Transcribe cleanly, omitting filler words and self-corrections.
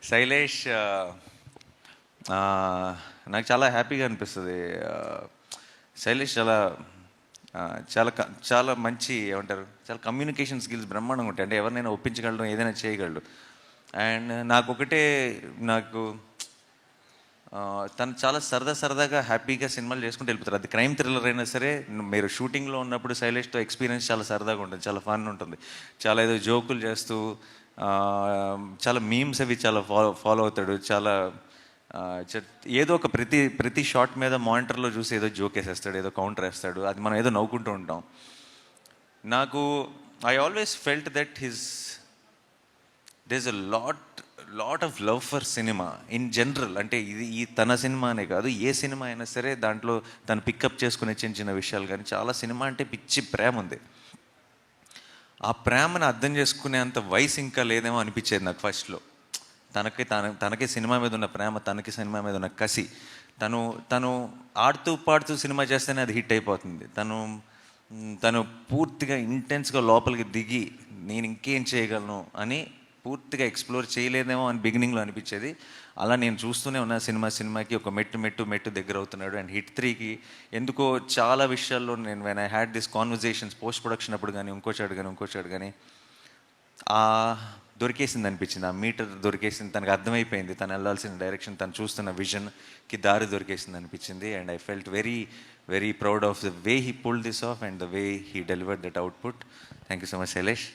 శైలేష్ నాకు చాలా హ్యాపీగా అనిపిస్తుంది. శైలేష్ చాలా చాలా చాలా మంచి ఏమంటారు, చాలా కమ్యూనికేషన్ స్కిల్స్ బ్రహ్మాండంగా ఉంటాయి. అంటే ఎవరినైనా ఒప్పించగలడు, ఏదైనా చేయగలడు. అండ్ నాకు తను చాలా సరదాగా హ్యాపీగా సినిమాలు చేసుకుంటూ వెళ్ళిపోతారు. అది క్రైమ్ థ్రిల్లర్ అయినా సరే, మీరు షూటింగ్లో ఉన్నప్పుడు శైలేష్తో ఎక్స్పీరియన్స్ చాలా సరదాగా ఉంటుంది, చాలా ఫన్ ఉంటుంది. చాలా ఏదో జోకులు చేస్తూ చాలా మీమ్స్ అవి చాలా ఫాలో అవుతాడు. చాలా ఏదో ఒక ప్రతి షాట్ మీద మానిటర్లో చూసి ఏదో జోక్ వేసేస్తాడు, ఏదో కౌంటర్ వేస్తాడు. అది మనం ఏదో నవ్వుకుంటూ ఉంటాం. నాకు I always felt that there is a lot of love for cinema in general. అంటే ఈ తన సినిమా అనే కాదు, ఏ సినిమా అయినా సరే దాంట్లో తను పికప్ చేసుకునే చిన్న చిన్న విషయాలు కానీ చాలా సినిమా అంటే పిచ్చి ప్రేమ ఉంది. ఆ ప్రేమను అర్థం చేసుకునేంత వయసు ఇంకా లేదేమో అనిపించేది నాకు ఫస్ట్లో. తనకి సినిమా మీద ఉన్న ప్రేమ, తనకి సినిమా మీద ఉన్న కసి, తను ఆడుతూ పాడుతూ సినిమా చేస్తేనే అది హిట్ అయిపోతుంది. తను పూర్తిగా ఇంటెన్స్గా లోపలికి దిగి నేను ఇంకేం చేయగలను అని పూర్తిగా ఎక్స్ప్లోర్ చేయలేదేమో అని బిగినింగ్లో అనిపించేది. అలా నేను చూస్తూనే ఉన్న సినిమాకి ఒక మెట్టు దగ్గర అవుతున్నాడు. అండ్ హిట్ 3కి ఎందుకో చాలా విషయాల్లో నేను when I had this conversations post production అప్పుడు కానీ ఇంకోచాడు కానీ దొరికేసింది అనిపించింది. ఆ మీటర్ దొరికేసింది, తనకు అర్థమైపోయింది తను వెళ్ళాల్సిన డైరెక్షన్, తను చూస్తున్న విజన్కి దారి దొరికేసింది అనిపించింది. And I felt very very proud of the way he pulled this of and the way he delivered that output. Thank you so much Shailesh.